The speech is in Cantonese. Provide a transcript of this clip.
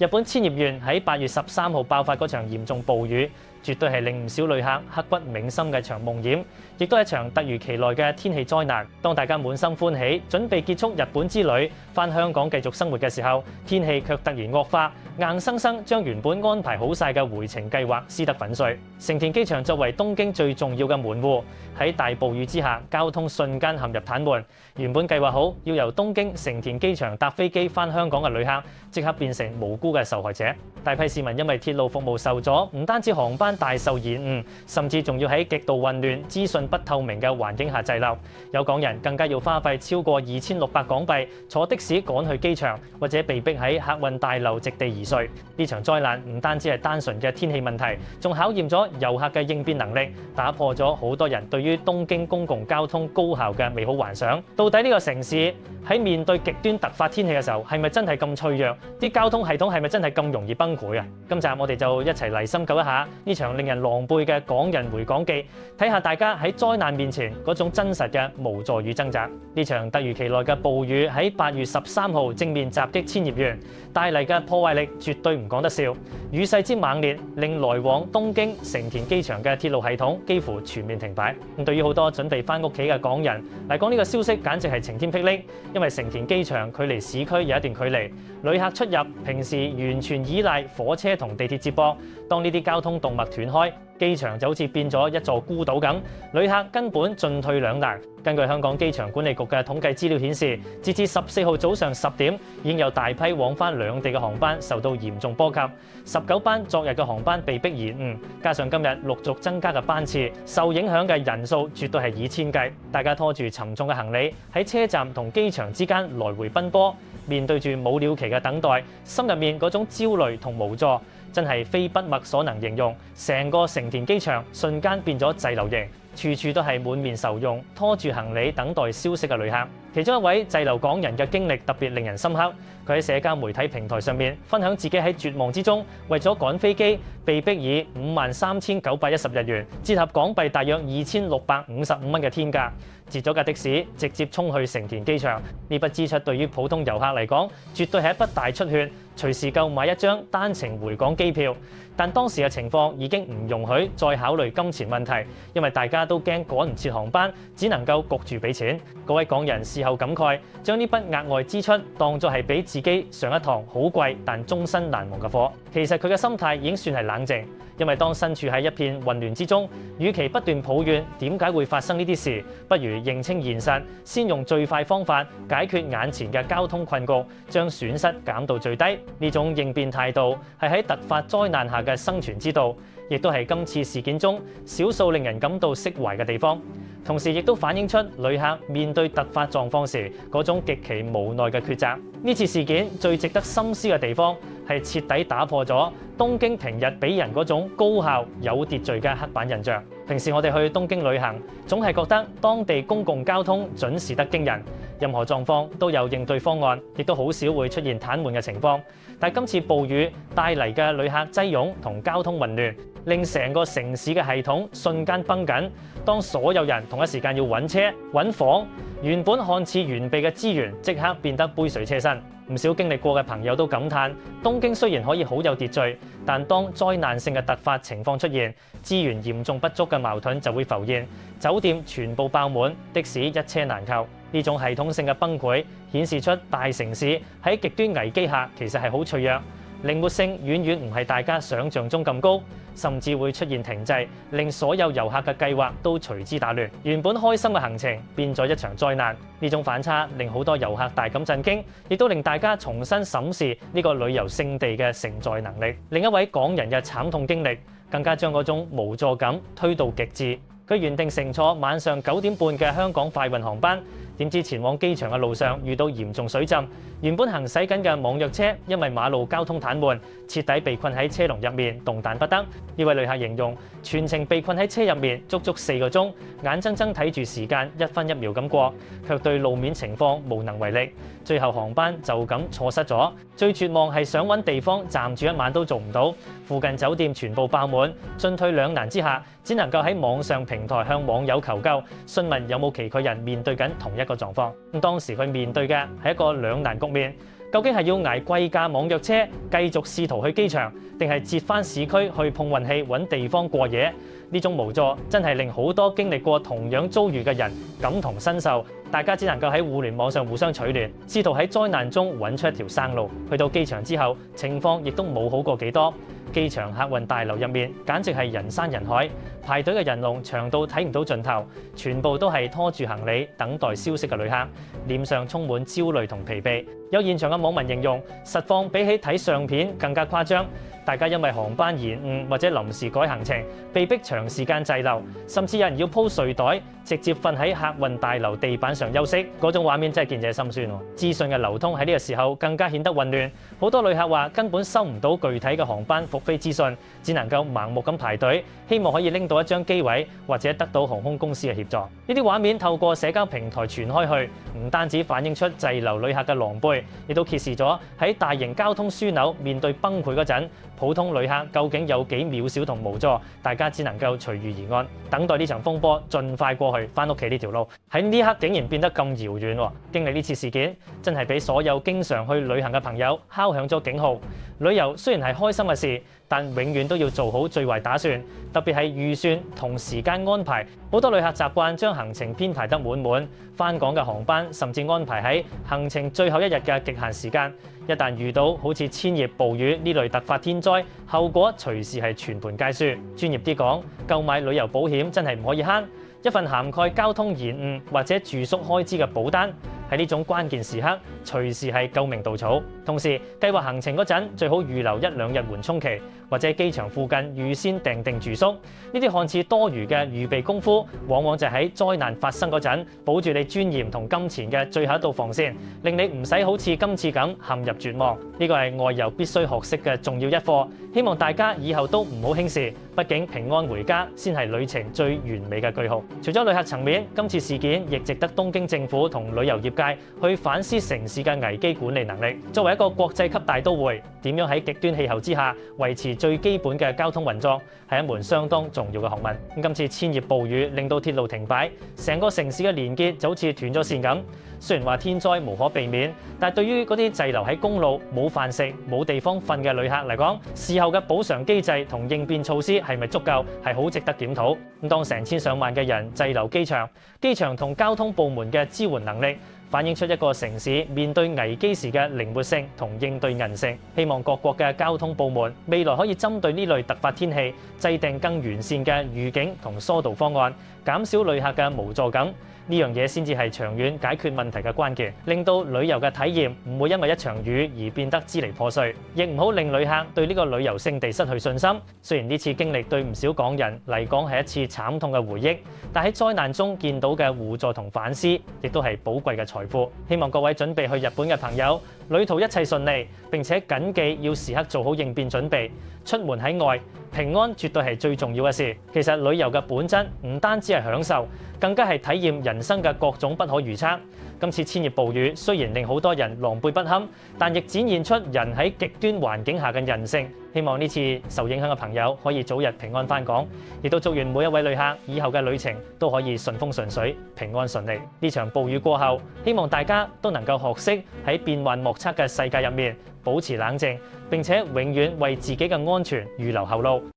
日本千葉縣喺8月13號爆發嗰場嚴重暴雨，絕對係令唔少旅客刻骨銘心嘅場夢魘，亦都係一場突如其來嘅天氣災難。當大家滿心歡喜，準備結束日本之旅，返香港繼續生活嘅時候，天氣卻突然惡化，硬生生將原本安排好晒嘅回程計劃撕得粉碎。成田機場作為東京最重要嘅門戶，喺大暴雨之下，交通瞬間陷入癱瘓。原本計劃好要由東京成田機場搭飛機返香港嘅旅客，即刻變成無辜嘅受害者。大批市民因為鐵路服務受阻，唔單止航班大受延誤，甚至仲要喺極度混亂、資訊不透明嘅環境下滯留。有港人更加要花費超過2600港幣坐的士趕去機場，或者被逼喺客運大樓席地而睡。呢場災難唔單止係單純嘅天氣問題，仲考驗咗遊客嘅應變能力，打破咗好多人對於東京公共交通高效嘅美好幻想。到底呢個城市喺面對極端突發天氣嘅時候，係咪真係咁脆弱？啲交通系統係咪真係咁容易崩潰啊？今集我哋就一齊嚟深究一下呢場令人狼狽嘅港人回港記，睇下大家喺災難面前嗰種真實嘅無助與掙扎。呢場突如其來嘅暴雨喺8月13號正面襲擊千葉縣，帶嚟嘅破壞力絕對唔講得笑。雨勢之猛烈，令來往東京成田機場嘅鐵路系統幾乎全面停擺。咁對於好多準備返屋企嘅港人嚟講，呢個消息簡直係晴天霹靂，因為成田機場距離市區有一段距離，旅客出入平時完全依賴火車同地鐵接駁。當呢啲交通動脈斷開，機場就好似變咗一座孤島咁，旅客根本進退兩難。根據香港機場管理局嘅統計資料顯示，截至14號早上10點，已經有大批往返兩地嘅航班受到嚴重波及，19班昨日嘅航班被迫延誤，加上今日陸續增加嘅班次，受影響嘅人數絕對係以千計。大家拖住沉重嘅行李喺車站同機場之間來回奔波，面對住冇了期嘅等待，心入面嗰種焦慮同無助，真係非筆墨所能形容。成個成田機場瞬間變咗滯留營，處處都係滿面愁容，拖住行李等待消息嘅旅客。其中一位滯留港人嘅經歷特別令人深刻，佢喺社交媒體平台上面分享自己喺絕望之中，為咗趕飛機，被迫以53,910日元，折合港幣大約2655蚊嘅天價，截咗架的士，直接衝去成田機場。呢筆支出對於普通遊客嚟講，絕對係一筆大出血，隨時夠買一張單程回港機票。但當時嘅情況已經唔容許再考慮金錢問題，因為大家都驚趕唔切航班，只能夠焗住俾錢。嗰位港人事後感慨，將呢筆額外支出當作係俾自己上一堂好貴但終身難忘嘅課。其實佢嘅心態已經算係冷靜，因為當身處喺一片混亂之中，與其不斷抱怨點解會發生呢啲事，不如認清現實，先用最快方法解決眼前嘅交通困局，將損失減到最低。呢種應變態度係喺突發災難下嘅生存之道，亦都係今次事件中少數令人感到釋懷嘅地方。同時亦都反映出旅客面對突發狀況時嗰種極其無奈嘅抉擇。呢次事件最值得深思嘅地方係徹底打破咗東京平日俾人嗰種高效有秩序嘅刻板印象。平時我哋去東京旅行，總係覺得當地公共交通準時得驚人，任何狀況都有應對方案，亦都好少會出現癱瘓嘅情況。但今次暴雨帶嚟嘅旅客擠擁同交通混亂，令成個城市嘅系統瞬間繃緊。當所有人同一時間要揾車、揾房，原本看似完備嘅資源即刻變得杯水車薪。唔少經歷過嘅朋友都感嘆，東京雖然可以好有秩序，但當災難性嘅突發情況出現，資源嚴重不足嘅矛盾就會浮現，酒店全部爆滿，的士一車難求。呢種系統性嘅崩潰顯示出大城市喺極端危機下其實係好脆弱，靈活性遠遠唔係大家想象中咁高，甚至會出現停滯，令所有遊客嘅計劃都隨之打亂。原本開心嘅行程變咗一場災難，呢種反差令好多遊客大感震驚，亦都令大家重新審視呢個旅遊勝地嘅承載能力。另一位港人嘅慘痛經歷，更加將嗰種無助感推到極致。佢原定乘坐晚上9點半嘅香港快運航班，點知前往機場嘅路上遇到嚴重水浸，原本行駛緊嘅網約車因為馬路交通癱瘓，徹底被困喺車龍入面，動彈不得。呢位旅客形容全程被困喺車入面足足4個鐘，眼睜睜睇住時間一分一秒咁過，卻對路面情況無能為力。最後航班就咁錯失咗。最絕望係想揾地方暫住一晚都做唔到，附近酒店全部爆滿，進退兩難之下，只能夠喺網上平台向網友求救，詢問有冇其他人面對緊同一個狀況。咁當時佢面對嘅係一個兩難局面，究竟係要捱貴價網約車繼續試圖去機場，定係折返市區去碰運氣揾地方過夜？呢種無助真係令好多經歷過同樣遭遇嘅人感同身受。大家只能夠喺互聯網上互相取暖，試圖喺災難中揾出一條生路。去到機場之後，情況亦都冇好過幾多。機場客運大樓入面簡直係人山人海，排隊嘅人龍長到睇唔到盡頭，全部都係拖住行李等待消息嘅旅客，臉上充滿焦慮同疲憊。有現場嘅網民形容，實況比起睇相片更加誇張。大家因為航班延誤或者臨時改行程，被迫長時間滯留，甚至有人要鋪睡袋，直接瞓喺客運大樓地板上休息。嗰種畫面真係見者心酸。資訊嘅流通喺呢個時候更加顯得混亂，好多旅客話根本收唔到具體嘅航班復飛資訊，只能夠盲目咁排隊，希望可以拎到一張機位或者得到航空公司嘅協助。呢啲畫面透過社交平台傳開去，唔單止反映出滯留旅客嘅狼狽，亦都揭示咗喺大型交通樞紐面對崩潰嗰陣，普通旅客究竟有幾渺小同無助。大家只能夠隨遇而安，等待呢場風波盡快過去，翻屋企呢條路喺呢刻竟然變得咁遙遠。經歷呢次事件，真係俾所有經常去旅行嘅朋友敲響咗警號。旅遊雖然係開心嘅事，但永遠都要做好最壞打算，特別係預算同時間安排。好多旅客習慣將行程編排得滿滿，返港嘅航班甚至安排喺行程最後一日嘅極限時間。一旦遇到好似千葉暴雨呢類突發天災，後果隨時係全盤皆輸。專業啲講，購買旅遊保險真係唔可以慳。一份涵蓋交通延誤或者住宿開支嘅保單，喺呢種關鍵時刻隨時係救命稻草。同時計劃行程嗰陣，最好預留1-2日緩衝期，或者機場附近預先訂定住宿。呢啲看似多餘嘅預備功夫，往往就喺災難發生嗰陣，保住你尊嚴同金錢嘅最後一道防線，令你唔使好似今次咁陷入絕望。呢個係外遊必須學識嘅重要一課。希望大家以後都唔好輕視，畢竟平安回家先係旅程最完美嘅句號。除咗旅客層面，今次事件亦值得東京政府同旅遊業界去反思城市嘅危機管理能力。作為一個國際級大都會，點樣喺極端氣候之下維持最基本嘅交通運作，係一門相當重要嘅學問。今次千葉暴雨令到鐵路停擺，成個城市嘅連結就好似斷咗線咁。雖然話天災無可避免，但係對於嗰啲滯留喺公路冇飯食、冇地方瞓嘅旅客嚟講，事後嘅補償機制同應變措施係咪足夠，係好值得檢討。咁當成千上萬嘅人滯留機場同交通部門嘅支援能力，反映出一個城市面對危機時嘅靈活性同應對韌性。希望各國嘅交通部門未來可以針對呢類突發天氣，制定更完善嘅預警同疏導方案，減少旅客嘅無助感。呢樣嘢先至係長遠解決問題嘅關鍵，令到旅遊嘅體驗唔會因為一場雨而變得支離破碎，亦唔好令旅客對呢個旅遊勝地失去信心。雖然呢次經歷對唔少港人嚟講係一次慘痛嘅回憶，但喺災難中見到嘅互助同反思，亦都係寶貴嘅財富。希望各位準備去日本嘅朋友，旅途一切順利，並且謹記要時刻做好應變準備。出門喺外，平安絕對係最重要嘅事。其實旅遊嘅本質唔單止係享受，更加係體驗人生嘅各種不可預測。今次千葉暴雨雖然令好多人狼狽不堪，但亦展現出人喺極端環境下嘅韌性。希望呢次受影響嘅朋友可以早日平安返港，亦都祝願每一位旅客以後嘅旅程都可以順風順水、平安順利。呢場暴雨過後，希望大家都能夠學識喺變幻莫測嘅世界入面保持冷靜，並且永遠為自己嘅安全預留後路。